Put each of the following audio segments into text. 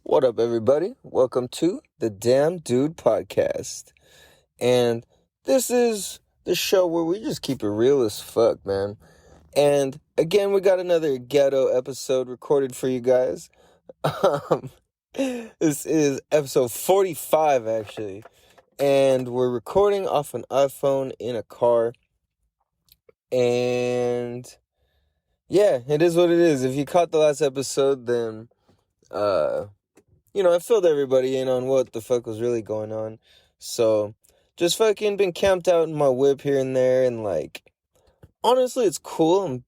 What up, everybody? Welcome to the Damn Dude Podcast. And this is the show where we just keep it real as fuck, man. And again, we got another ghetto episode recorded for you guys. This is episode 45, actually. And we're recording off an iPhone in a car. And yeah, it is what it is. If you caught the last episode, then I filled everybody in on what the fuck was really going on. So, just fucking been camped out in my whip here and there, and honestly, it's cool. I'm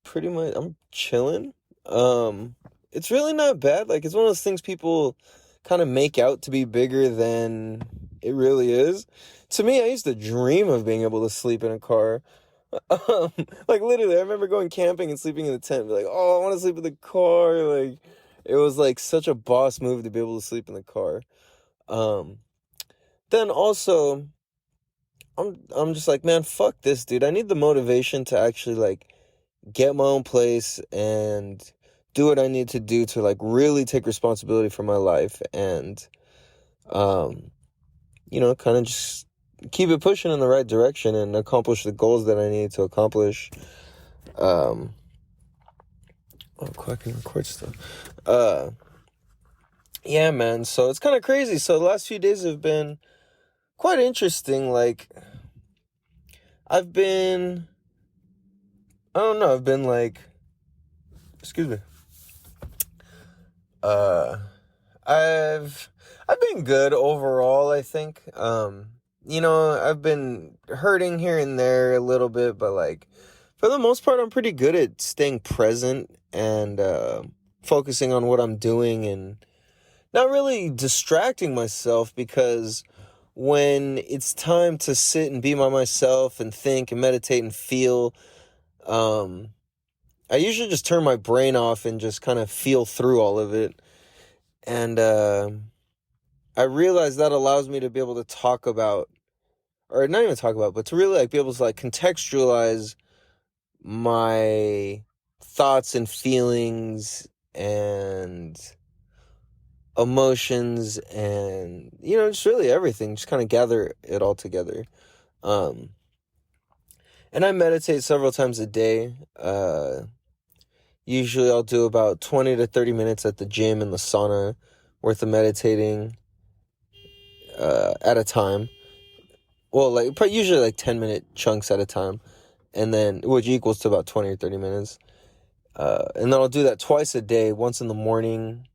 chilling. It's really not bad. Like, it's one of those things people kind of make out to be bigger than it really is. To me, I used to dream of being able to sleep in a car. Literally, I remember going camping and sleeping in the tent. Be like, oh, I want to sleep in the car. Like, it was like such a boss move to be able to sleep in the car. Then also, I'm just like, man, fuck this, dude. I need the motivation to actually get my own place and do what I need to do to really take responsibility for my life and kind of just keep it pushing in the right direction and accomplish the goals that I need to accomplish. I can record stuff. Yeah, man. So it's kind of crazy. So the last few days have been quite interesting. I've been excuse me. I've been good overall, I think. I've been hurting here and there a little bit, but for the most part, I'm pretty good at staying present and focusing on what I'm doing and not really distracting myself, because when it's time to sit and be by myself and think and meditate and feel, I usually just turn my brain off and just kind of feel through all of it. And I realize that allows me to be able to talk about, or not even talk about, but to really be able to contextualize my thoughts and feelings and emotions and just really everything, just kind of gather it all together. And I meditate several times a day. Usually I'll do about 20 to 30 minutes at the gym and the sauna worth of meditating at a time. Well, usually 10-minute chunks at a time, and then which equals to about 20 or 30 minutes. And then I'll do that twice a day, once in the morning.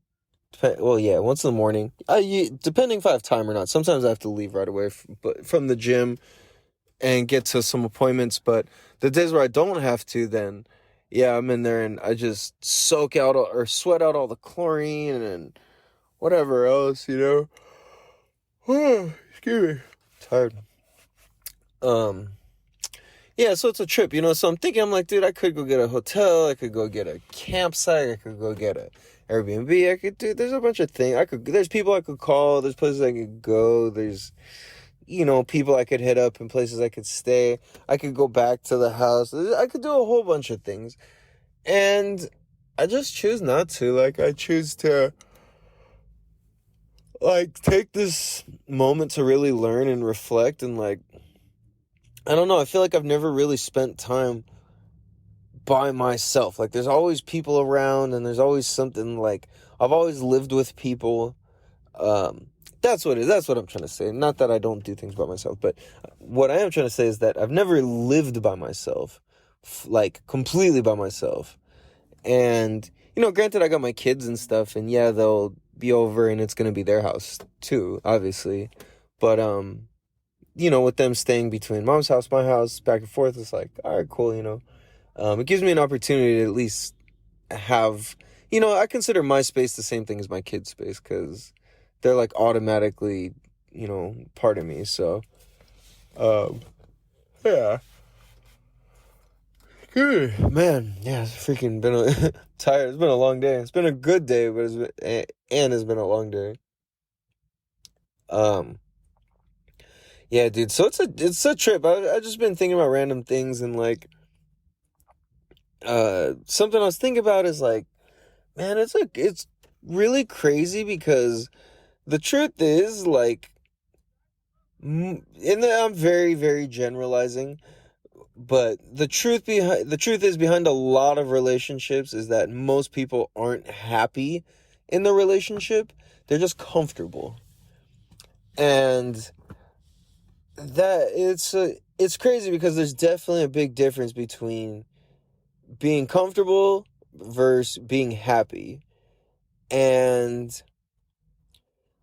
Once in the morning. Depending if I have time or not. Sometimes I have to leave right away from the gym and get to some appointments. But the days where I don't have to, then yeah, I'm in there and I just soak out or sweat out all the chlorine and whatever else, Excuse me. Tired. Yeah, so it's a trip, so I'm thinking, I'm like, dude, I could go get a hotel, I could go get a campsite, I could go get a Airbnb, there's a bunch of things, there's people I could call, there's places I could go, there's, people I could hit up and places I could stay, I could go back to the house, I could do a whole bunch of things, and I just choose not to. I choose to, take this moment to really learn and reflect, and I don't know, I feel like I've never really spent time by myself. There's always people around, and there's always something, I've always lived with people. That's what it is. That's what I'm trying to say. Not that I don't do things by myself, but what I am trying to say is that I've never lived by myself, completely by myself. And, granted, I got my kids and stuff, and yeah, they'll be over, and it's going to be their house too, obviously. But, with them staying between mom's house, my house, back and forth, it's all right, cool, it gives me an opportunity to at least have, I consider my space the same thing as my kids' space, because they're automatically, part of me. So, yeah. Good, man. Yeah, it's freaking been tired. It's been a long day. It's been a good day, but it's been a long day. Yeah, dude. So it's a trip. I just been thinking about random things, and something I was thinking about is man, it's really crazy because the truth is, like, and I'm very, very generalizing, but the truth is behind a lot of relationships is that most people aren't happy in the relationship. They're just comfortable. And it's crazy because there's definitely a big difference between being comfortable versus being happy. And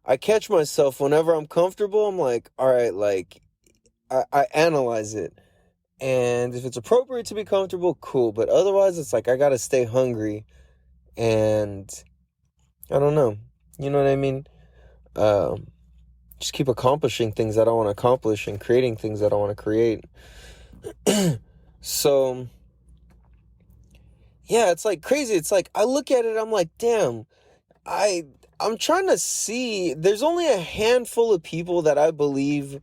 I catch myself whenever I'm comfortable, I'm like, all right, like, I analyze it. And if it's appropriate to be comfortable, cool. But otherwise, it's like I gotta stay hungry. And I don't know. You know what I mean? Um, just keep accomplishing things that I want to accomplish and creating things that I want to create. So, yeah, it's like crazy. It's like I look at it, I'm like, damn, I I'm trying to see. There's only a handful of people that I believe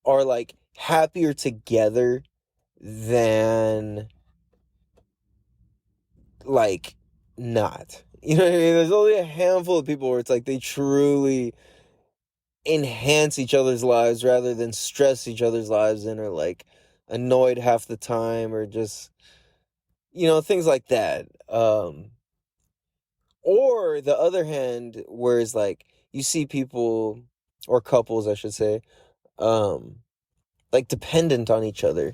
are like happier together than like not. You know what I mean? There's only a handful of people where it's like they truly enhance each other's lives rather than stress each other's lives and are like annoyed half the time or just, things like that. Or the other hand, whereas like you see people or couples, I should say, um, like dependent on each other.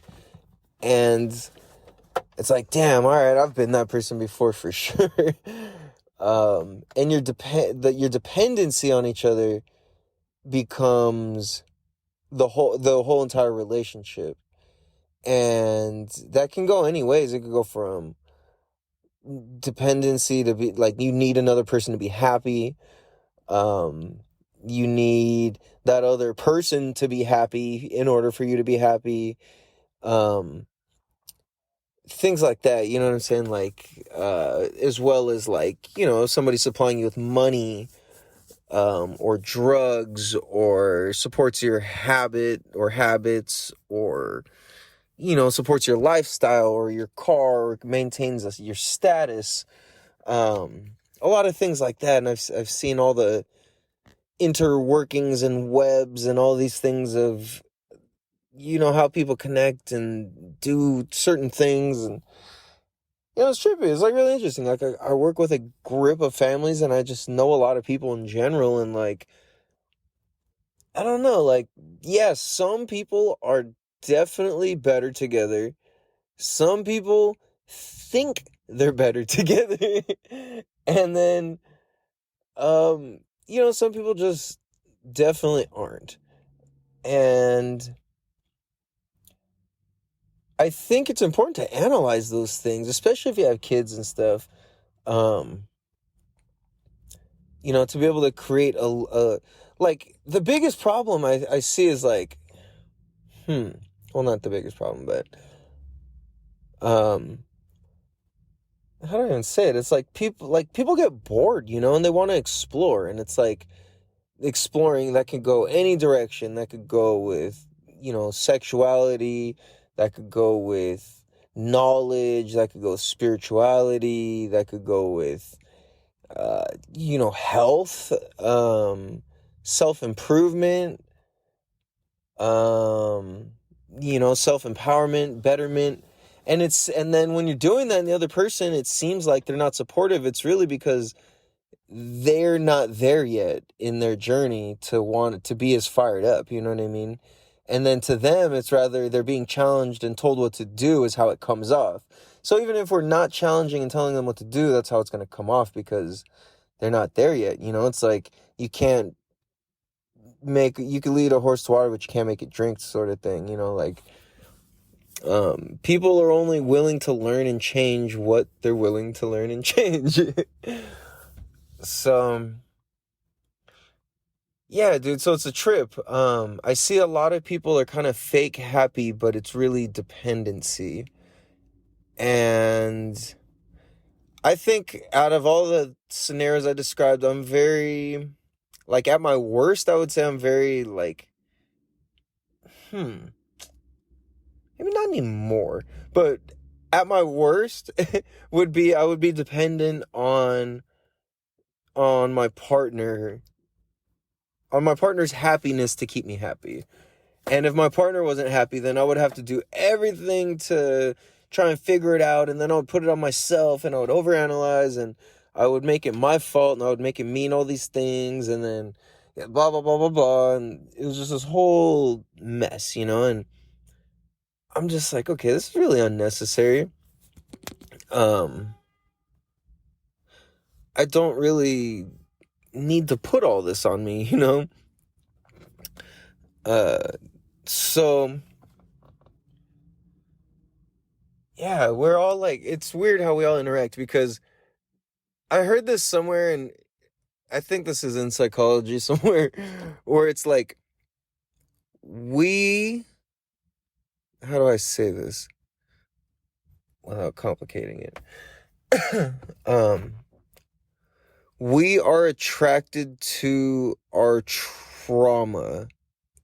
And it's like, damn, all right, I've been that person before for sure. And your dependency on each other becomes the whole entire relationship. And that can go any ways. It could go from dependency to be like you need another person to be happy. You need that other person to be happy in order for you to be happy. Um, Things like that, you know what I'm saying? Like, as well as like, somebody supplying you with money, or drugs, or supports your habits, or, supports your lifestyle or your car, or maintains your status. A lot of things like that. And I've seen all the interworkings and webs and all these things of, how people connect and do certain things. And it's trippy. It's like really interesting. Like I work with a group of families and I just know a lot of people in general. And like, I don't know, like, yeah, some people are definitely better together. Some people think they're better together. And then, some people just definitely aren't. And I think it's important to analyze those things, especially if you have kids and stuff. Um, to be able to create like the biggest problem I see is like, well, not the biggest problem, but, um, how do I even say it? It's like people get bored, and they want to explore. And it's like exploring that could go any direction. That could go with, sexuality, that could go with knowledge, that could go with spirituality, that could go with, health, self-improvement, self-empowerment, betterment. And then when you're doing that and the other person, it seems like they're not supportive. It's really because they're not there yet in their journey to want to be as fired up. You know what I mean? And then to them, it's rather they're being challenged and told what to do is how it comes off. So even if we're not challenging and telling them what to do, that's how it's going to come off because they're not there yet. It's like you can lead a horse to water, but you can't make it drink, sort of thing. Like, people are only willing to learn and change what they're willing to learn and change. So, yeah, dude, so it's a trip. I see a lot of people are kind of fake happy, but it's really dependency. And I think out of all the scenarios I described, I'm very, like, at my worst, I would say I'm very, like, maybe not anymore, but at my worst I would be dependent on on my partner, on my partner's happiness to keep me happy. And if my partner wasn't happy, then I would have to do everything to try and figure it out. And then I would put it on myself and I would overanalyze and I would make it my fault and I would make it mean all these things. And then blah, blah, blah, blah, blah. And it was just this whole mess, you know? And I'm just like, okay, this is really unnecessary. I don't really need to put all this on me, you know? So yeah, we're all like, it's weird how we all interact because I heard this somewhere and I think this is in psychology somewhere where it's like, how do I say this without complicating it? We are attracted to our trauma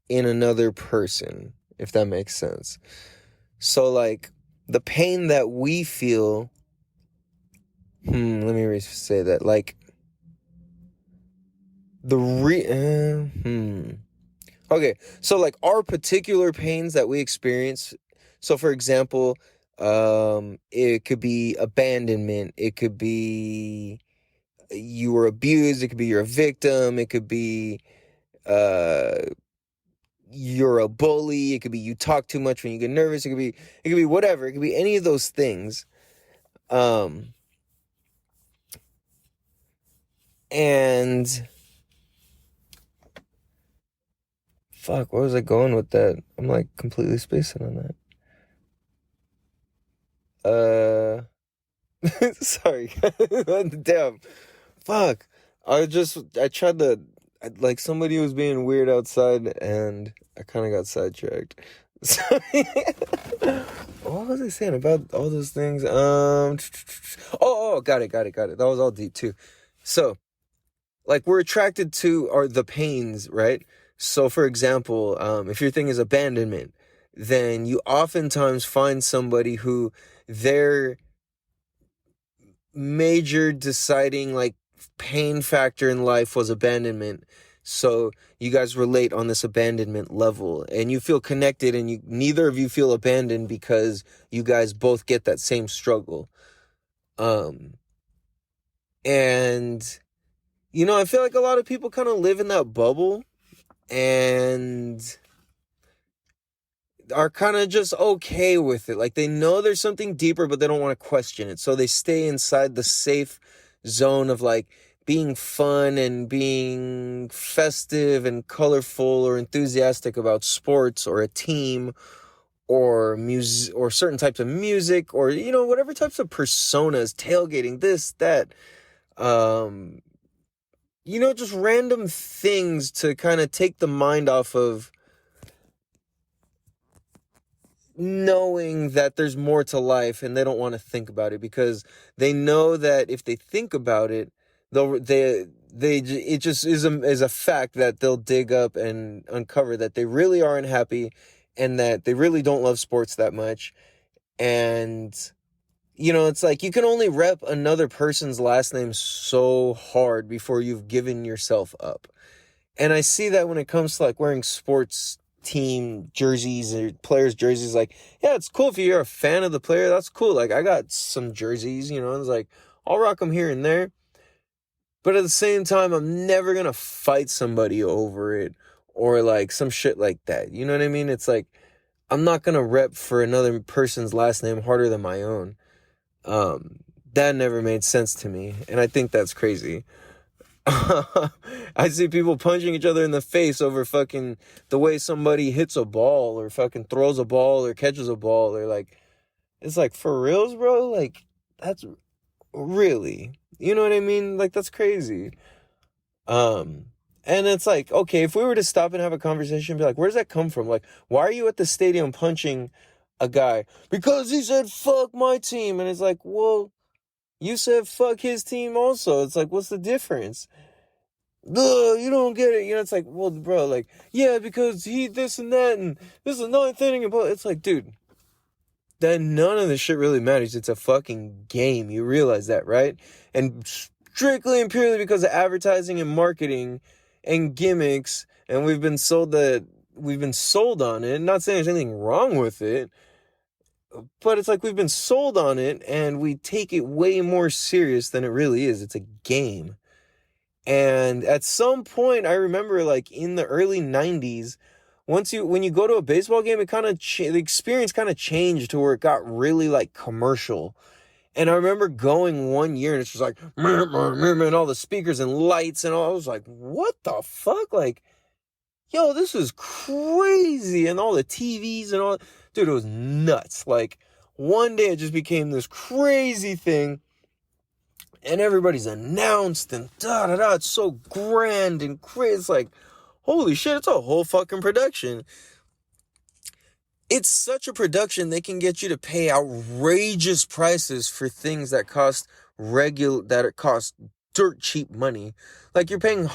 in another person, if that makes sense. So like the pain that we feel, let me say that, like okay, so like our particular pains that we experience, so for example, it could be abandonment, it could be you were abused, it could be you're a victim, it could be you're a bully, it could be you talk too much when you get nervous, it could be whatever, it could be any of those things. And fuck, where was I going with that? I'm like completely spacing on that. Sorry. Damn. Fuck. I tried to, like, somebody was being weird outside and I kind of got sidetracked. What was I saying about all those things? Got it. That was all deep too. So, like, we're attracted to the pains, right? So, for example, if your thing is abandonment, then you oftentimes find somebody who their major deciding, like, pain factor in life was abandonment. So you guys relate on this abandonment level and you feel connected and neither of you feel abandoned because you guys both get that same struggle. And you know, I feel like a lot of people kind of live in that bubble and are kind of just okay with it. Like they know there's something deeper, but they don't want to question it. So they stay inside the safe zone of like being fun and being festive and colorful or enthusiastic about sports or a team or music or certain types of music or, you know, whatever types of personas, tailgating, this, that, you know, just random things to kind of take the mind off of knowing that there's more to life and they don't want to think about it because they know that if they think about it, it just is a fact that they'll dig up and uncover that they really aren't happy and that they really don't love sports that much. And, you know, it's like you can only rep another person's last name so hard before you've given yourself up. And I see that when it comes to like wearing sports team jerseys or players jerseys, like, yeah, it's cool if you're a fan of the player, that's cool. Like I got some jerseys, you know, it's like I'll rock them here and there. But at the same time, I'm never going to fight somebody over it or like some shit like that. You know what I mean? It's like, I'm not going to rep for another person's last name harder than my own. That never made sense to me. And I think that's crazy. I see people punching each other in the face over fucking the way somebody hits a ball or fucking throws a ball or catches a ball or like, it's like, for reals, bro? Like, that's really, you know what I mean? Like, that's crazy. And it's like, okay, if we were to stop and have a conversation and be like, where does that come from? Like, why are you at the stadium punching a guy? Because he said, fuck my team. And it's like, well, you said fuck his team also. It's like, what's the difference? Ugh, you don't get it. You know, it's like, well, bro, like, yeah, because he this and that, and this is another thing. It's like, dude, that none of this shit really matters. It's a fucking game. You realize that, right? And strictly and purely because of advertising and marketing and gimmicks, and we've been sold on it. Not saying there's anything wrong with it, but it's like we've been sold on it and we take it way more serious than it really is. It's a game. And at some point, I remember like in the early 90s, when you go to a baseball game, it the experience kind of changed to where it got really like commercial. And I remember going one year and it's just like, and all the speakers and lights and all. I was like, what the fuck? Like, yo, this is crazy. And all the TVs and all. Dude, it was nuts. Like, one day it just became this crazy thing. And everybody's announced and da-da-da. It's so grand and crazy. It's like, holy shit, it's a whole fucking production. It's such a production, they can get you to pay outrageous prices for things that cost dirt cheap money. Like you're paying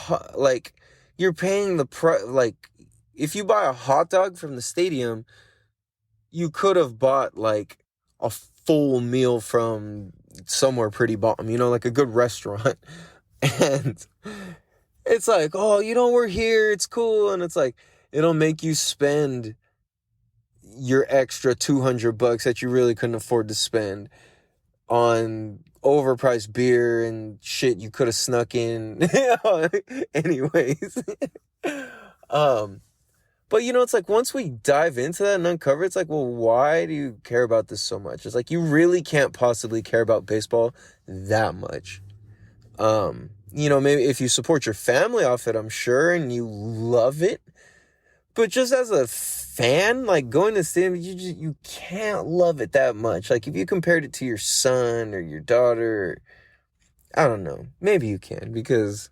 if you buy a hot dog from the stadium, you could have bought like a full meal from somewhere pretty bomb, like a good restaurant. And it's like, oh, we're here, it's cool. And it's like, it'll make you spend your extra $200 that you really couldn't afford to spend on overpriced beer and shit you could have snuck in. Anyways. But it's like once we dive into that and uncover, it's like, well, why do you care about this so much? It's like you really can't possibly care about baseball that much. Maybe if you support your family off it, I'm sure, and you love it. But just as a fan, like going to the stadium, you can't love it that much. Like if you compared it to your son or your daughter, I don't know. Maybe you can because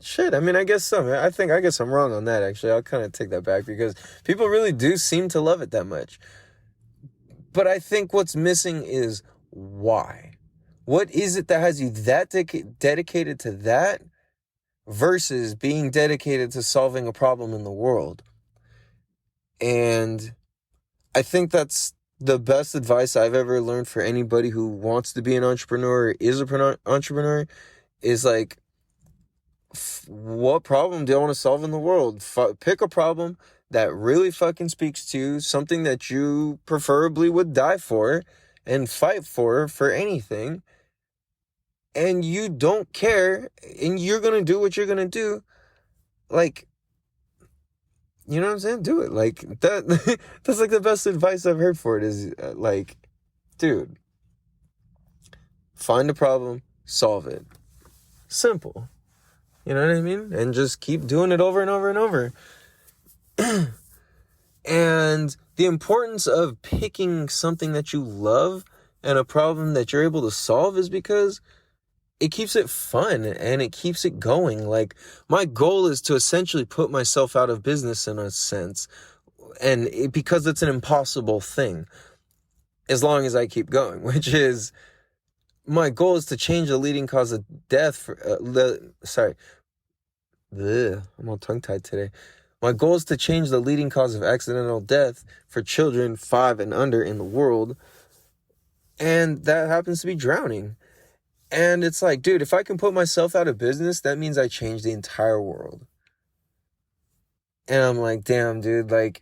shit. I mean, I guess so. I guess I'm wrong on that. Actually, I'll kind of take that back because people really do seem to love it that much. But I think what's missing is why. What is it that has you that dedicated to that? Versus being dedicated to solving a problem in the world. And I think that's the best advice I've ever learned for anybody who wants to be an entrepreneur or is an entrepreneur is like, what problem do you want to solve in the world? Pick a problem that really fucking speaks to you, something that you preferably would die for and fight for anything. And you don't care, and you're going to do what you're going to do, like, you know what I'm saying? Do it. Like, that's like the best advice I've heard for it is, like, dude, find a problem, solve it. Simple. You know what I mean? And just keep doing it over and over and over. And the importance of picking something that you love and a problem that you're able to solve is because it keeps it fun and it keeps it going. Like my goal is to essentially put myself out of business in a sense. And because it's an impossible thing as long as I keep going, which is my goal is to change the leading cause of death I'm all tongue tied today. My goal is to change the leading cause of accidental death for children 5 and under in the world. And that happens to be drowning. And it's like, dude, if I can put myself out of business, that means I change the entire world. And I'm like, damn, dude, like,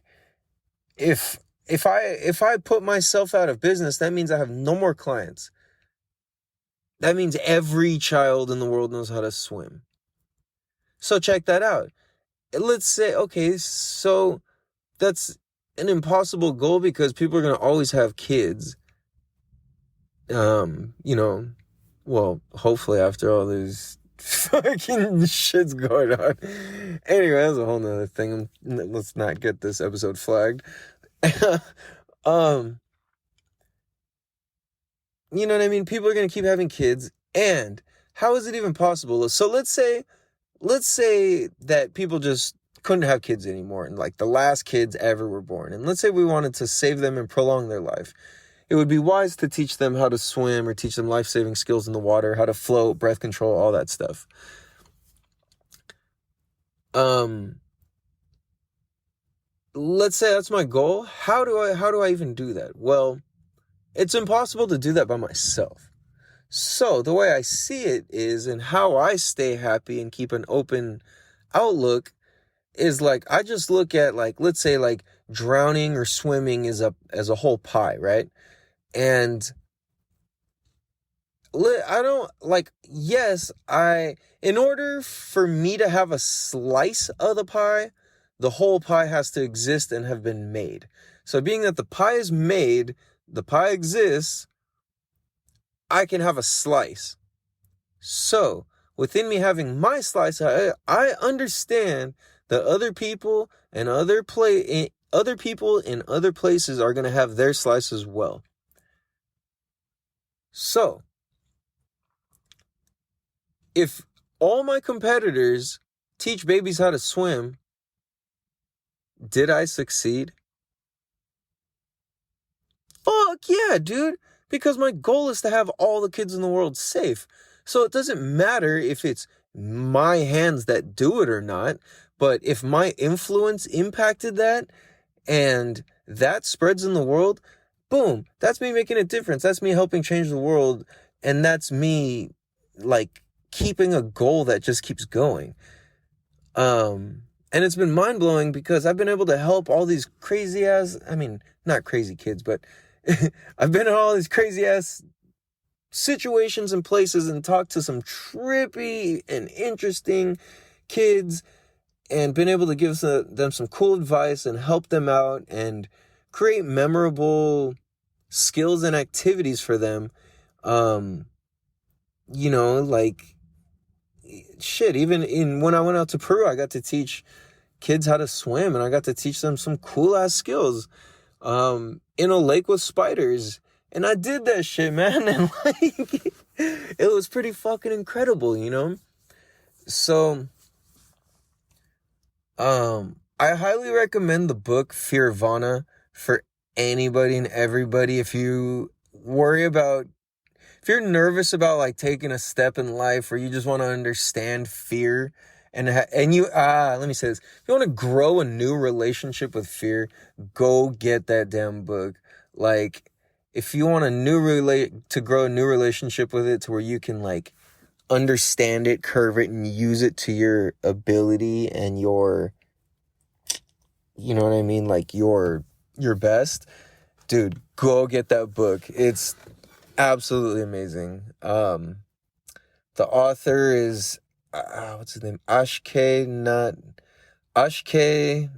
if I put myself out of business, that means I have no more clients. That means every child in the world knows how to swim. So check that out. Let's say, okay, so that's an impossible goal because people are going to always have kids. Well, hopefully after all this fucking shit's going on. Anyway, that's a whole nother thing. Let's not get this episode flagged. You know what I mean? People are going to keep having kids. And how is it even possible? So let's say that people just couldn't have kids anymore. And like the last kids ever were born. And let's say we wanted to save them and prolong their life. It would be wise to teach them how to swim or teach them life-saving skills in the water, how to float, breath control, all that stuff. Let's say that's my goal. How do I even do that? Well, it's impossible to do that by myself. So the way I see it is, and how I stay happy and keep an open outlook is like, I just look at, like, let's say like drowning or swimming is as a whole pie, right? And I don't like, yes, in order for me to have a slice of the pie, the whole pie has to exist and have been made. So being that the pie is made, the pie exists, I can have a slice. So within me having my slice, I understand that other people in other places are going to have their slice as well. So if all my competitors teach babies how to swim, did I succeed? Fuck yeah, dude. Because my goal is to have all the kids in the world safe. So it doesn't matter if it's my hands that do it or not. But if my influence impacted that and that spreads in the world, boom, that's me making a difference. That's me helping change the world. And that's me, like, keeping a goal that just keeps going. And it's been mind-blowing because I've been able to help all these crazy ass, I mean, not crazy kids, but I've been in all these crazy ass situations and places and talked to some trippy and interesting kids and been able to give them some cool advice and help them out and create memorable skills and activities for them. Like, shit, even when I went out to Peru, I got to teach kids how to swim, and I got to teach them some cool ass skills in a lake with spiders. And I did that shit, man, and like it was pretty fucking incredible, you know? So I highly recommend the book Fearvana for anybody and everybody. If you're nervous about like taking a step in life, or you just want to understand fear and you let me say this, if you want to grow a new relationship with fear, go get that damn book. Like, if you want to grow a new relationship with it to where you can like understand it, curve it, and use it to your ability and your, you know what I mean, like your best, dude, go get that book. It's absolutely amazing. The author is what's his name? Ashke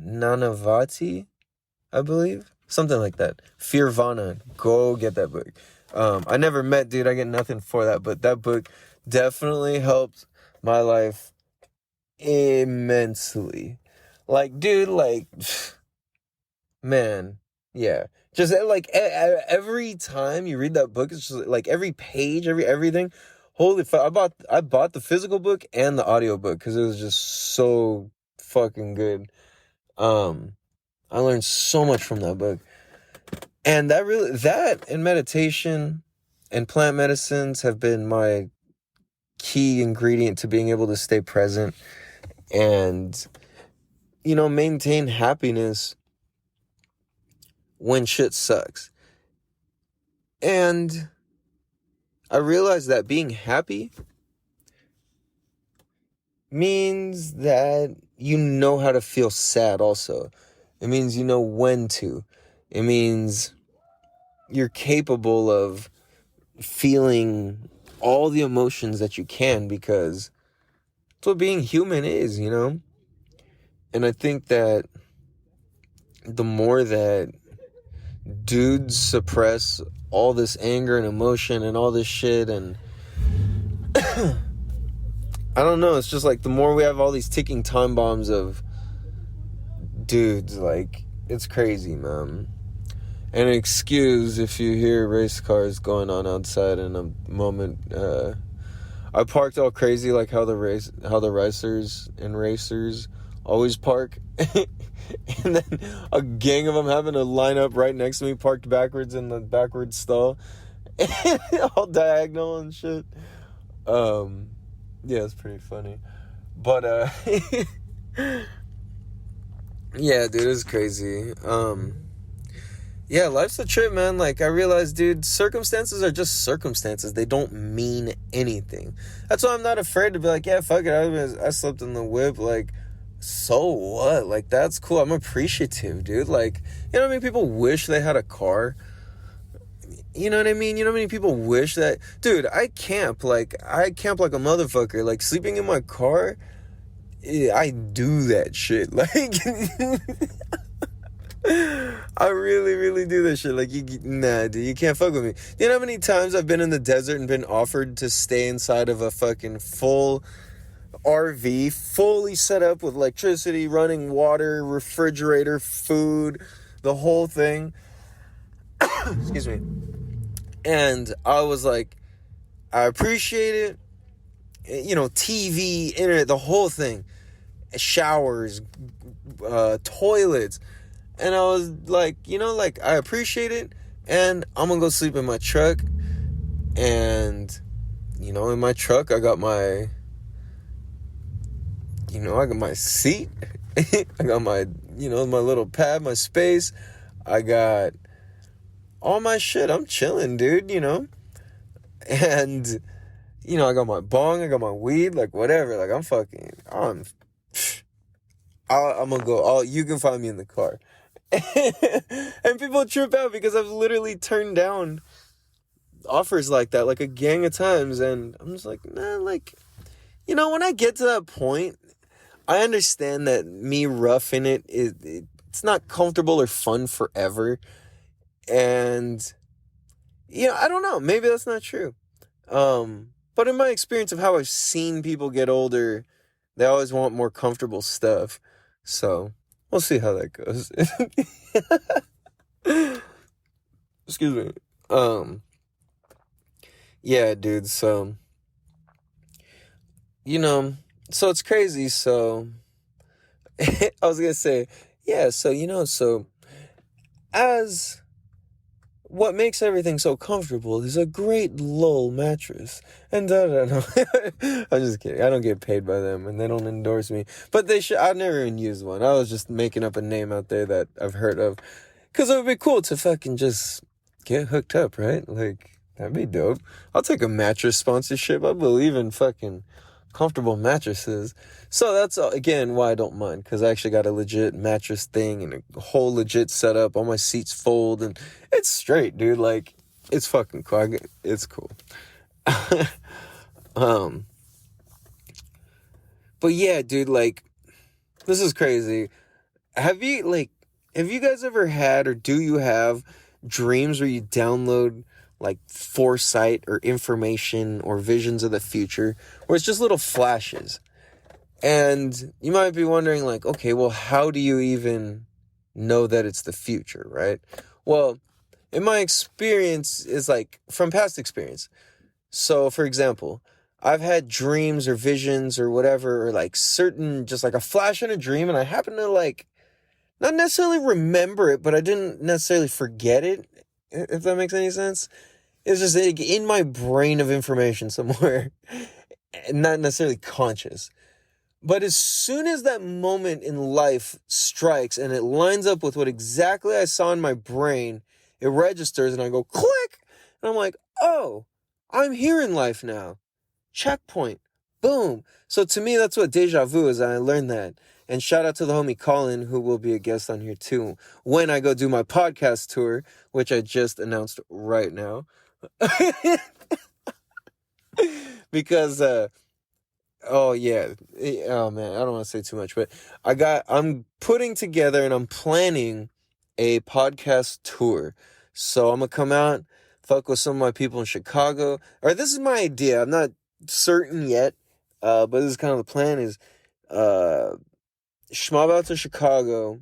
Nanavati, I believe. Something like that. Fearvana. Go get that book. I never met, dude. I get nothing for that, but that book definitely helped my life immensely. Like, dude, like, man, yeah. Just like every time you read that book, it's just like every page, everything. Holy fuck! I bought the physical book and the audio book because it was just so fucking good. I learned so much from that book, and that and meditation and plant medicines have been my key ingredient to being able to stay present and, you know, maintain happiness when shit sucks. And I realized that being happy means that you know how to feel sad also. It means you know when to. It means you're capable of feeling all the emotions that you can, because that's what being human is, you know? And I think that the more that dudes suppress all this anger and emotion and all this shit, and I don't know, it's just like the more we have all these ticking time bombs of dudes, like, it's crazy, man. And excuse if you hear race cars going on outside in a moment. I parked all crazy, like how the racers and racers always park. And then a gang of them having to line up right next to me, parked backwards in the backwards stall. All diagonal and shit. Yeah, it's pretty funny. But, yeah, dude, it's crazy. Yeah, life's a trip, man. Like, I realized, dude, circumstances are just circumstances. They don't mean anything. That's why I'm not afraid to be like, yeah, fuck it. I slept in the whip. Like, so what? Like, that's cool. I'm appreciative, dude. Like, you know how many people wish they had a car? You know what I mean? You know how many people wish that? Dude, I camp like a motherfucker. Like, sleeping in my car, I do that shit. Like, I really, really do this shit. Like, nah, dude, you can't fuck with me. You know how many times I've been in the desert and been offered to stay inside of a fucking full RV, fully set up with electricity, running water, refrigerator, food, the whole thing. Excuse me. And I was like, I appreciate it. You know, TV, internet, the whole thing. Showers, toilets. And I was like, you know, like, I appreciate it. And I'm going to go sleep in my truck. And, you know, in my truck, I got my seat. I got my, my little pad, my space. I got all my shit. I'm chilling, dude, And, I got my bong, I got my weed, like, whatever. Like, I'm going to go, you can find me in the car. And people trip out because I've literally turned down offers like that, like a gang of times. And I'm just like, nah, like, when I get to that point, I understand that me roughing it's not comfortable or fun forever. And, I don't know. Maybe that's not true. But in my experience of how I've seen people get older, they always want more comfortable stuff. So we'll see how that goes. Excuse me. Yeah, dude. So, so it's crazy. So I was going to say, yeah. So, as what makes everything so comfortable is a great lull mattress. And I'm just kidding. I don't get paid by them and they don't endorse me. But they should. I've never even used one. I was just making up a name out there that I've heard of. Because it would be cool to fucking just get hooked up, right? Like, that'd be dope. I'll take a mattress sponsorship. I believe in fucking comfortable mattresses. So that's, again, why I don't mind. Because I actually got a legit mattress thing and a whole legit setup. All my seats fold. And it's straight, dude. Like, it's fucking cool. It's cool. But yeah, dude, like, this is crazy. Have you guys ever had, or do you have, dreams where you download like foresight or information or visions of the future, where it's just little flashes? And you might be wondering, like, okay, well, how do you even know that it's the future, right? Well, in my experience, is like from past experience. So, for example, I've had dreams or visions or whatever, or like certain, just like a flash in a dream, and I happen to like not necessarily remember it, but I didn't necessarily forget it, if that makes any sense. It's just like in my brain of information somewhere, not necessarily conscious. But as soon as that moment in life strikes and it lines up with what exactly I saw in my brain, it registers and I go click, and I'm like, oh, I'm here in life now. Checkpoint. Boom. So to me, that's what deja vu is, and I learned that. And shout out to the homie Colin, who will be a guest on here too when I go do my podcast tour, which I just announced right now. Because, oh yeah, oh man, I don't want to say too much, but I'm putting together and I'm planning a podcast tour. So I'm going to come out, fuck with some of my people in Chicago. Or this is my idea. I'm not certain yet, but this is kind of the plan is, mob out to Chicago,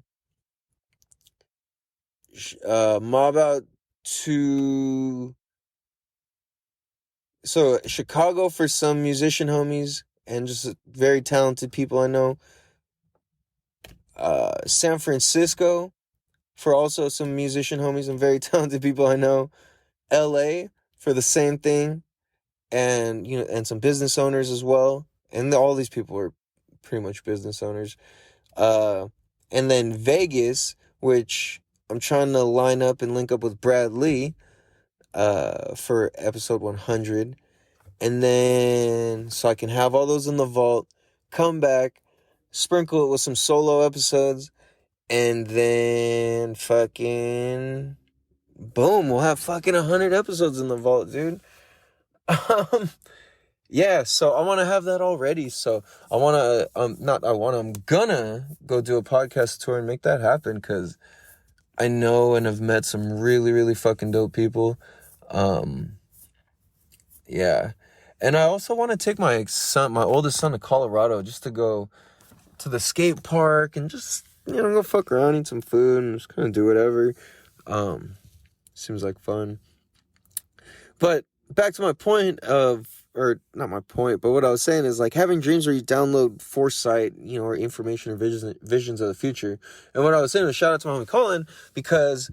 mob out to, so Chicago for some musician homies and just very talented people I know, San Francisco for also some musician homies and very talented people I know, LA for the same thing, and and some business owners as well, and all these people are pretty much business owners. And then Vegas, which I'm trying to line up and link up with Brad Lee for episode 100. And then, so I can have all those in the vault, come back, sprinkle it with some solo episodes, and then fucking boom, we'll have fucking 100 episodes in the vault, dude. Yeah, so I want to have that all ready. So I'm gonna go do a podcast tour and make that happen, because I know and have met some really, really fucking dope people. Yeah. And I also want to take my oldest son to Colorado, just to go to the skate park and just, go fuck around, eat some food, and just kind of do whatever. Seems like fun. But back to my point or not my point, but what I was saying is, like, having dreams where you download foresight, or information or visions of the future. And what I was saying was, shout out to my homie Colin, because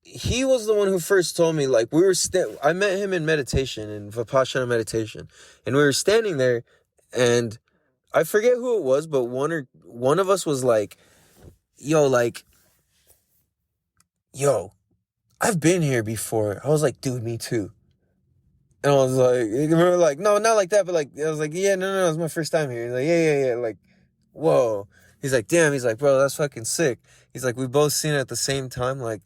he was the one who first told me, like, I met him in meditation, in Vipassana meditation, and we were standing there, and I forget who it was, but one of us was like, yo, I've been here before. I was like, dude, me too. And I was like, we were like, no, not like that, but like, I was like, yeah, no, it's my first time here. He's like, yeah, like, whoa. He's like, damn, he's like, bro, that's fucking sick. He's like, we both seen it at the same time, like,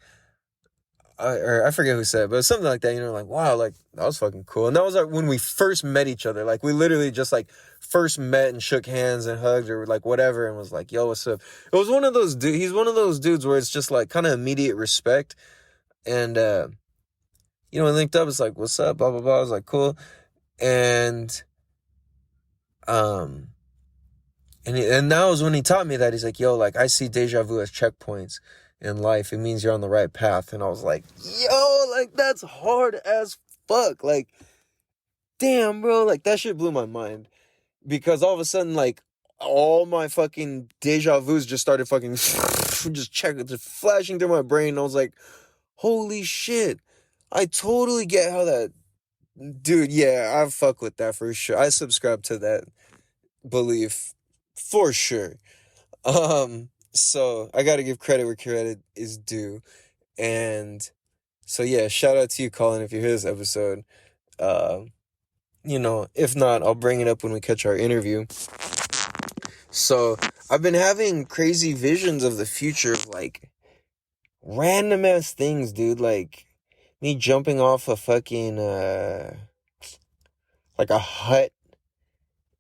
I forget who said it, but something like that, like, wow, like, that was fucking cool. And that was like when we first met each other. Like, we literally just like first met and shook hands and hugged or like whatever, and was like, yo, what's up? It was one of those dudes. He's one of those dudes where it's just like kind of immediate respect. And, we linked up. It's like, what's up? Blah, blah, blah. I was like, cool. And that was when he taught me that. He's like, yo, like, I see deja vu as checkpoints in life. It means you're on the right path. And I was like, yo, like, that's hard as fuck. Like, damn, bro, like, that shit blew my mind, because all of a sudden, like, all my fucking deja vus just started fucking just flashing through my brain. I was like, holy shit, I totally get how that, dude, yeah, I fuck with that for sure. I subscribe to that belief for sure. So I gotta give credit where credit is due. And so, yeah, shout out to you, Colin, if you hear this episode. If not, I'll bring it up when we catch our interview. So I've been having crazy visions of the future, of like random ass things, dude. Like me jumping off a fucking like a hut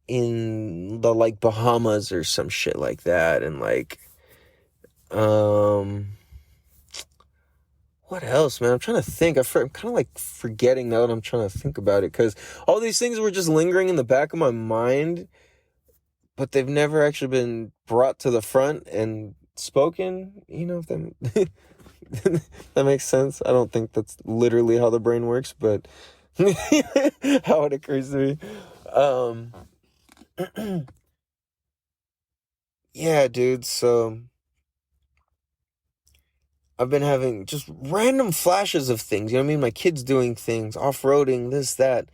in the like Bahamas or some shit like that. And like what else, man? I'm trying to think. I'm kind of like forgetting now that I'm trying to think about it, because all these things were just lingering in the back of my mind, but they've never actually been brought to the front and spoken, if that, that makes sense. I don't think that's literally how the brain works, but how it occurs to me. Yeah, dude, so I've been having just random flashes of things, you know what I mean? My kids doing things, off-roading, this, that.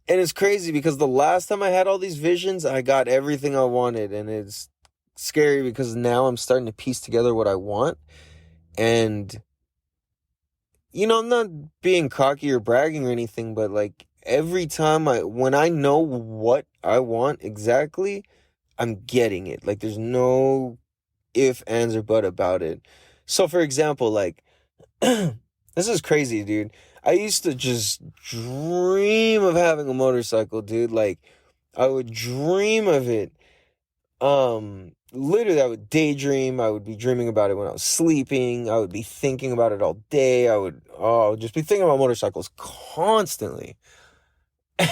And it's crazy, because the last time I had all these visions, I got everything I wanted. And it's scary, because now I'm starting to piece together what I want. And, I'm not being cocky or bragging or anything, but like every time when I know what I want exactly, I'm getting it. Like, there's no if, ands, or but about it. So, for example, like, this is crazy, dude. I used to just dream of having a motorcycle, dude. Like, I would dream of it. Literally, I would daydream. I would be dreaming about it when I was sleeping. I would be thinking about it all day. I would just be thinking about motorcycles constantly.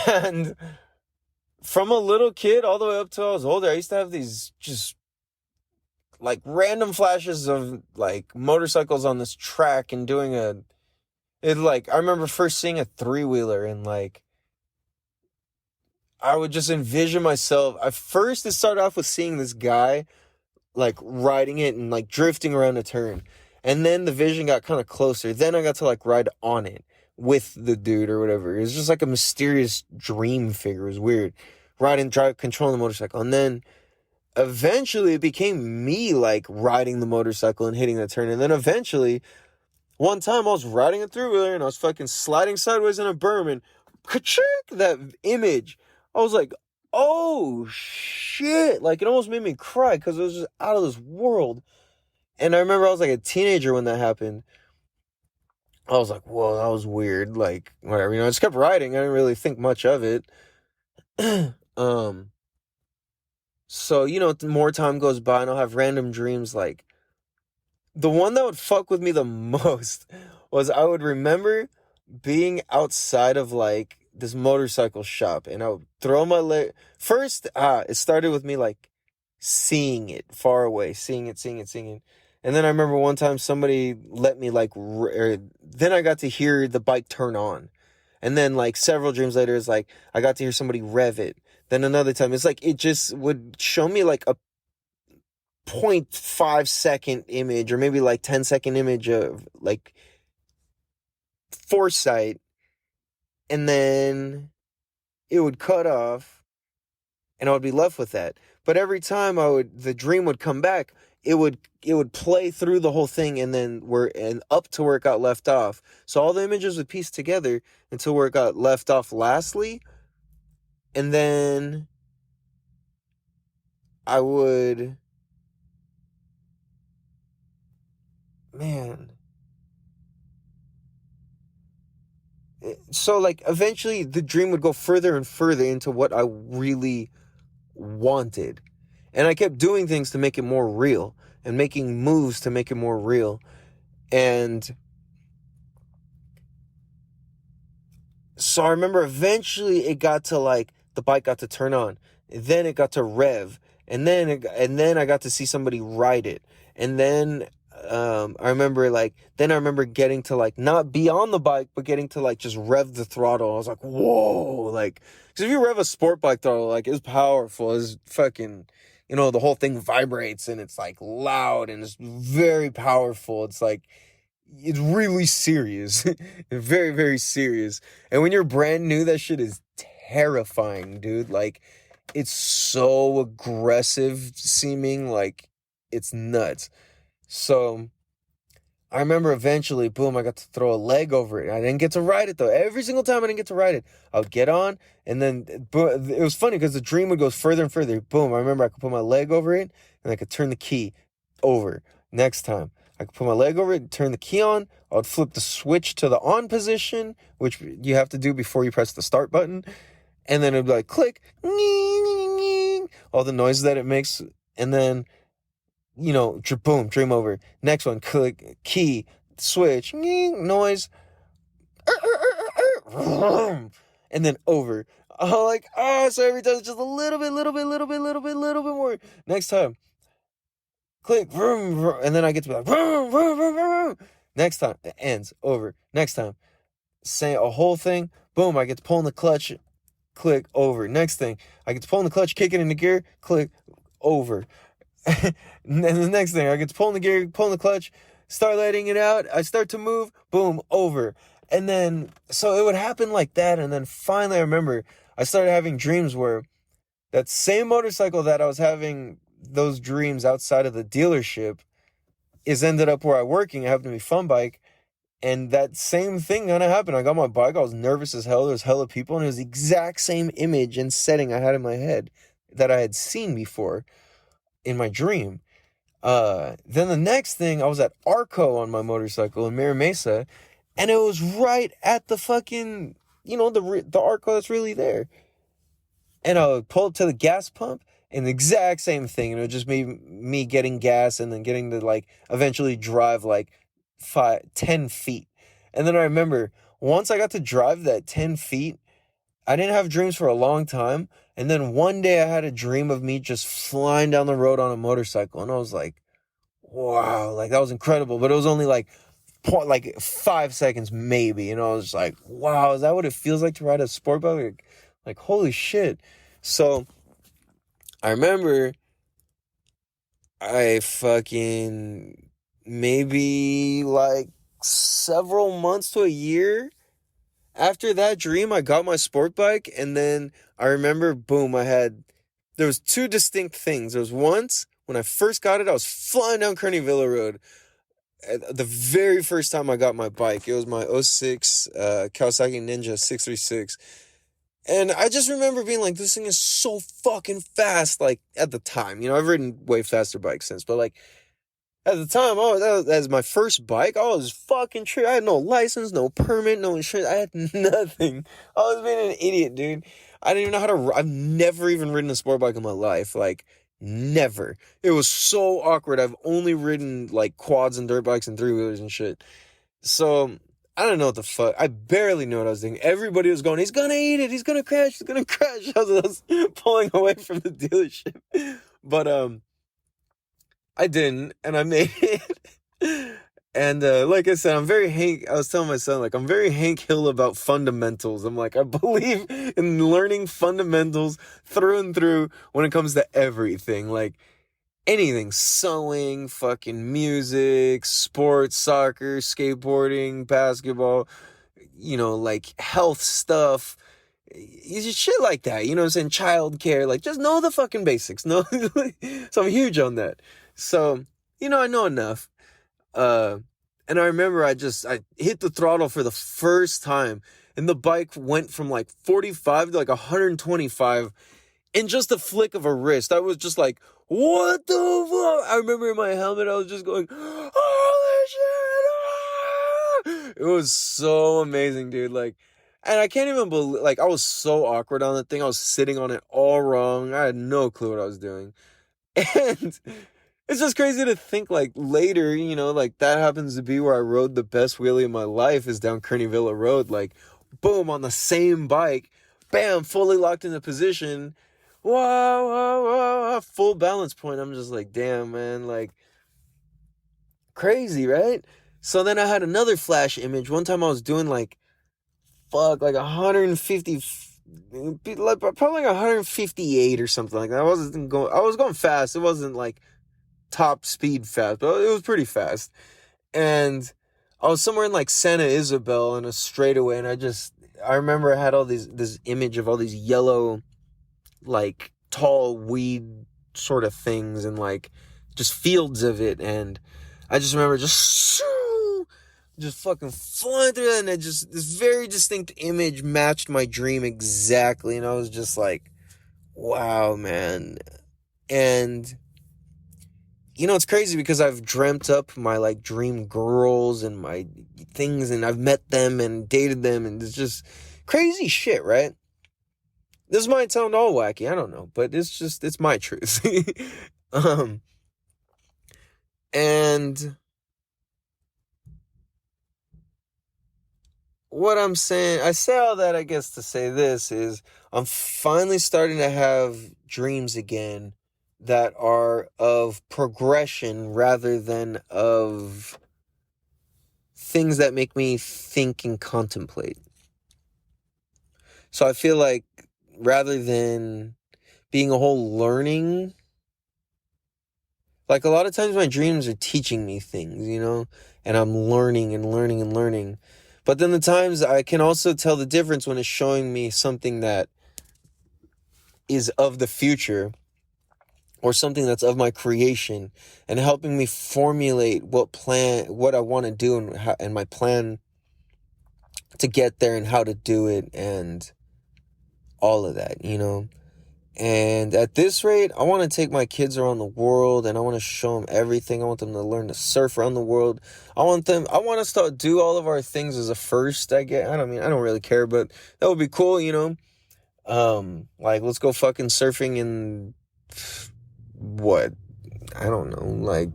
And from a little kid all the way up till I was older, I used to have these just like random flashes of like motorcycles on this track and doing I remember first seeing a 3-wheeler, and like I would just envision myself. At first, it started off with seeing this guy like riding it and like drifting around a turn, and then the vision got kind of closer. Then I got to like ride on it with the dude or whatever. It was just like a mysterious dream figure. It was weird. Controlling the motorcycle, and then eventually it became me like riding the motorcycle and hitting the turn. And then eventually, one time I was riding a three-wheeler and I was fucking sliding sideways in a berm and ka-chink, that image. I was like, oh shit. Like, it almost made me cry because it was just out of this world. And I remember I was like a teenager when that happened. I was like, whoa, that was weird. Like, whatever, I just kept riding. I didn't really think much of it. um, so, the more time goes by and I'll have random dreams. Like, the one that would fuck with me the most was I would remember being outside of like this motorcycle shop and I would throw my leg. First, it started with me like seeing it far away, seeing it. And then I remember one time somebody let me like, then I got to hear the bike turn on. And then like several dreams later, it's like I got to hear somebody rev it. Then another time, it's like it just would show me like a 0.5 second image or maybe like 10-second image of like foresight. And then it would cut off and I would be left with that. But every time the dream would come back, it would play through the whole thing and up to where it got left off. So all the images would piece together until where it got left off lastly. And then I would, man. So like eventually the dream would go further and further into what I really wanted. And I kept doing things to make it more real and making moves to make it more real. And so I remember eventually it got to like the bike got to turn on. And then it got to rev. And then I got to see somebody ride it. And then I remember getting to like not be on the bike, but getting to like just rev the throttle. I was like, whoa, like, because if you rev a sport bike throttle, like it's powerful, it's fucking, the whole thing vibrates and it's like loud and it's very powerful. It's like, it's really serious, very, very serious. And when you're brand new, that shit is terrifying, dude. Like, it's so aggressive seeming, like it's nuts. So I remember eventually, boom, I got to throw a leg over it. I didn't get to ride it though. Every single time I didn't get to ride it, I would get on and then it was funny because the dream would go further and further. Boom, I remember I could put my leg over it and I could turn the key over. Next time, I could put my leg over it, turn the key on. I would flip the switch to the on position, which you have to do before you press the start button. And then it'd be like click, all the noise that it makes. And then, boom, dream over. Next one, click, key, switch, noise, and then over. So every time it's just a little bit more. Next time, click, and then I get to be like, next time, it ends, over. Next time, say a whole thing, boom, I get to pull in the clutch, click, over. Next thing, I get to pull in the clutch, kick it into gear, click, over. And the next thing, I get to pull in the gear, pull in the clutch, start letting it out, I start to move, boom, over. And then, so it would happen like that, and then finally I remember, I started having dreams where that same motorcycle that I was having those dreams outside of the dealership is ended up where I'm working. It happened to be Fun Bike. And that same thing kind of happened. I got my bike. I was nervous as hell. There was hella people. And it was the exact same image and setting I had in my head that I had seen before in my dream. Then the next thing, I was at Arco on my motorcycle in Mira Mesa. And it was right at the fucking, the Arco that's really there. And I would pull up to the gas pump. And the exact same thing. And it would just be me getting gas and then getting to like eventually drive like 10 feet. And then I remember once I got to drive that 10 feet, I didn't have dreams for a long time. And then one day I had a dream of me just flying down the road on a motorcycle. And I was like, wow, like that was incredible. But it was only like 5 seconds maybe. And I was like, wow, is that what it feels like to ride a sport bike? Like holy shit. So I remember I fucking maybe like several months to a year after that dream, I got my sport bike. And then I remember, boom, I had there was two distinct things. There was once when I first got it, I was flying down Kearney Villa Road. The very first time I got my bike, it was my '06 Kawasaki Ninja 636. And I just remember being like, this thing is so fucking fast, like, at the time. You know, I've ridden way faster bikes since, but, like, at the time, that was my first bike. I was fucking true. I had no license, no permit, no insurance. I had nothing. I was being an idiot, dude. I didn't even know how to. I've never even ridden a sport bike in my life. Like, never. It was so awkward. I've only ridden, like, quads and dirt bikes and three-wheelers and shit. So, I don't know what the fuck. I barely knew what I was doing. Everybody was going, he's gonna eat it. He's gonna crash. He's gonna crash. I was pulling away from the dealership. But, I didn't, and I made it. And like I said, I was telling my son, like, I'm very Hank Hill about fundamentals. I'm like, I believe in learning fundamentals through and through when it comes to everything. Like, anything, sewing, fucking music, sports, soccer, skateboarding, basketball, you know, like health stuff, shit like that, you know what I'm saying? Childcare, like, just know the fucking basics. No, so I'm huge on that. So, you know, I know enough. And I remember I hit the throttle for the first time, and the bike went from like 45 to like 125 in just a flick of a wrist. I was just like, what the fuck? I remember in my helmet, I was just going, holy shit! Ah! It was so amazing, dude. Like, and I can't even believe, like, I was so awkward on the thing. I was sitting on it all wrong. I had no clue what I was doing. And it's just crazy to think, like, later, you know, like, that happens to be where I rode the best wheelie of my life is down Kearney Villa Road. Like, boom, on the same bike, bam, fully locked into position. Whoa, whoa, whoa, full balance point. I'm just like, damn, man, like, crazy, right? So then I had another flash image. One time I was doing, like 150, like, probably like 158 or something like that. I was going fast. It wasn't, like, top speed fast, but it was pretty fast. And I was somewhere in like Santa Isabel in a straightaway, and I remember I had this image of all these yellow, like, tall weed sort of things, and like just fields of it, and I just remember just fucking flying through that, and this very distinct image matched my dream exactly, and I was just like, wow, man. And you know, it's crazy because I've dreamt up my, like, dream girls and my things, and I've met them and dated them, and it's just crazy shit, right? This might sound all wacky, I don't know, but it's my truth. And what I'm saying, I say all that, I guess, to say this is I'm finally starting to have dreams again that are of progression rather than of things that make me think and contemplate. So I feel like rather than being a whole learning, like, a lot of times my dreams are teaching me things, you know, and I'm learning and learning and learning. But then the times I can also tell the difference when it's showing me something that is of the future, or something that's of my creation, and helping me formulate what I want to do, and my plan to get there, and how to do it, and all of that, you know. And at this rate, I want to take my kids around the world, and I want to show them everything. I want them to learn to surf around the world. I want us to do all of our things as a first, I guess. I don't really care, but that would be cool, you know. Like, let's go fucking surfing in what? I don't know, like,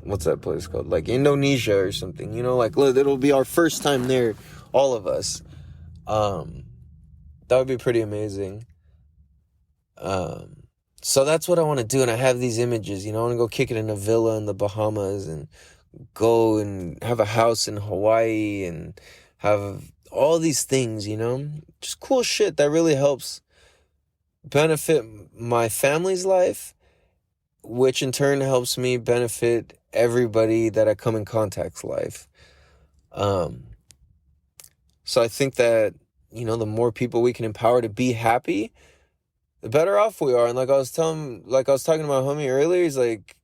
what's that place called? Like, Indonesia or something, you know, like, it'll be our first time there, all of us. That would be pretty amazing. So that's what I want to do, and I have these images, you know. I want to go kick it in a villa in the Bahamas, and go and have a house in Hawaii, and have all these things, you know, just cool shit that really helps benefit my family's life, which in turn helps me benefit everybody that I come in contact's life. So I think that, you know, the more people we can empower to be happy, the better off we are. And like I was talking to my homie earlier, he's like,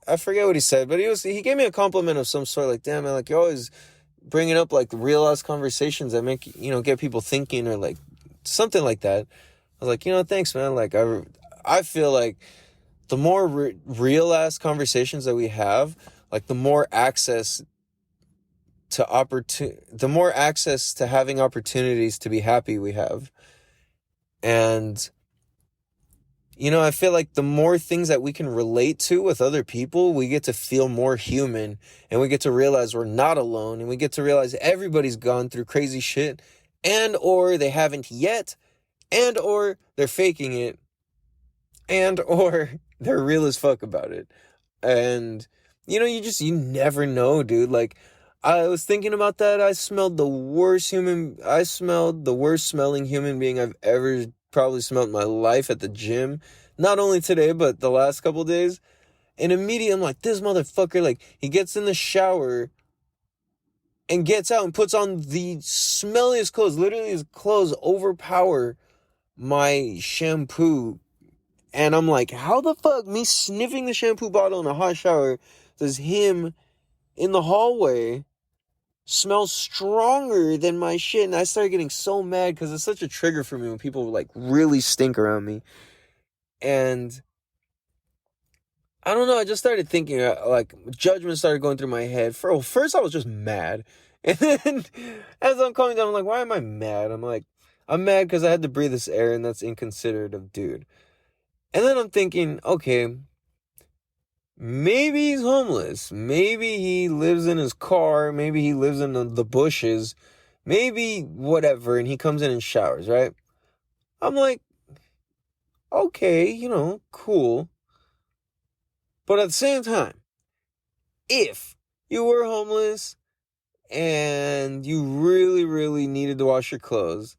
I forget what he said, but he gave me a compliment of some sort, like, damn man, like you're always bringing up like real ass conversations that make, get people thinking, or like something like that. I was like, thanks man. Like I feel like the more real ass conversations that we have, like the more access to having opportunities to be happy we have. And I feel like the more things that we can relate to with other people, we get to feel more human, and we get to realize we're not alone, and we get to realize everybody's gone through crazy shit, and or they haven't yet, and or they're faking it, and or they're real as fuck about it. And you never know, dude. Like I was thinking about that. I smelled the worst smelling human being I've ever probably smelled in my life at the gym. Not only today, but the last couple days. And immediately I'm like, this motherfucker, like, he gets in the shower and gets out and puts on the smelliest clothes. Literally his clothes overpower my shampoo. And I'm like, how the fuck, me sniffing the shampoo bottle in a hot shower, does him in the hallway smell stronger than my shit? And I started getting so mad because it's such a trigger for me when people like really stink around me. And I don't know, I just started thinking, like, judgment started going through my head. First I was just mad. And then as I'm calming down, I'm like, why am I mad? I'm like, I'm mad because I had to breathe this air, and that's inconsiderate of dude. And then I'm thinking, okay, maybe he's homeless. Maybe he lives in his car. Maybe he lives in the bushes. Maybe whatever, and he comes in and showers, right? I'm like, okay, cool. But at the same time, if you were homeless and you really, really needed to wash your clothes,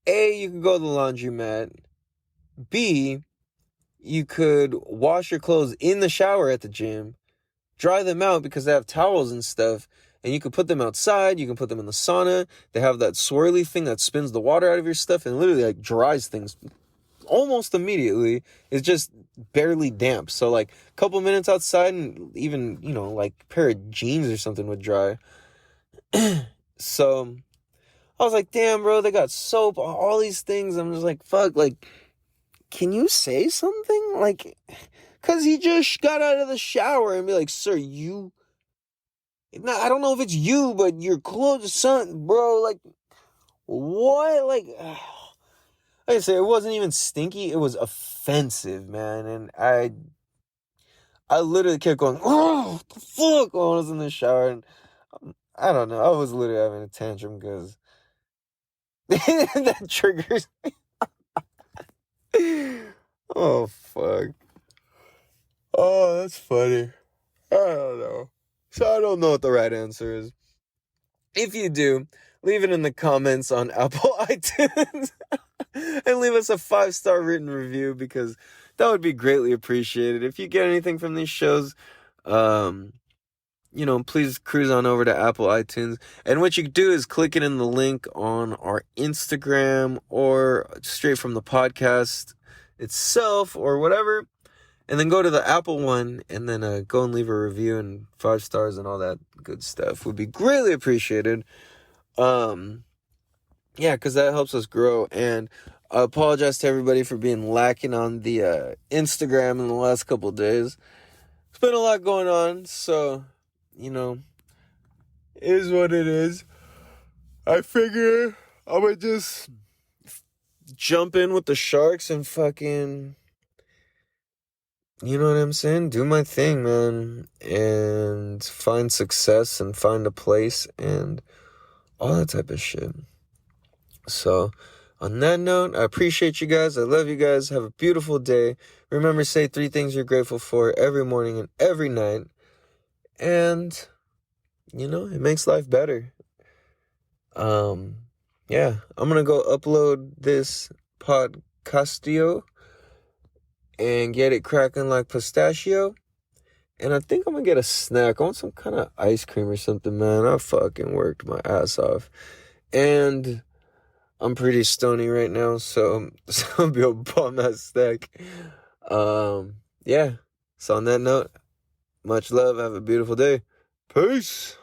A, you could go to the laundromat. B, you could wash your clothes in the shower at the gym, dry them out because they have towels and stuff, and you can put them outside. You can put them in the sauna. They have that swirly thing that spins the water out of your stuff and literally like dries things almost immediately. It's just barely damp. So like a couple minutes outside, and even, like a pair of jeans or something would dry. So I was like, damn, bro, they got soap, all these things. I'm just like, fuck, like, can you say something? Like, because he just got out of the shower, and be like, sir, I don't know if it's you, but your clothes, son, bro, like, what? Like I said, it wasn't even stinky. It was offensive, man. And I literally kept going, oh, what the fuck, when I was in the shower. And I don't know. I was literally having a tantrum because that triggers me. Oh, fuck. Oh, that's funny. I don't know. So I don't know what the right answer is. If you do, leave it in the comments on Apple iTunes. And leave us a 5-star written review, because that would be greatly appreciated. If you get anything from these shows, please cruise on over to Apple iTunes. And what you do is click it in the link on our Instagram, or straight from the podcast itself, or whatever. And then go to the Apple one, and then go and leave a review and 5 stars and all that good stuff. Would be greatly appreciated. Yeah, because that helps us grow. And I apologize to everybody for being lacking on the Instagram in the last couple of days. It's been a lot going on, so, it is what it is. I figure I would just jump in with the sharks and fucking, you know what I'm saying? Do my thing, man. And find success and find a place and all that type of shit. So, on that note, I appreciate you guys. I love you guys. Have a beautiful day. Remember, say 3 things you're grateful for every morning and every night. And, it makes life better. Yeah, I'm going to go upload this podcastio and get it cracking like pistachio. And I think I'm going to get a snack. I want some kind of ice cream or something, man. I fucking worked my ass off. And I'm pretty stony right now, so it's gonna be a bum ass stack. Yeah. So on that note, much love. Have a beautiful day. Peace.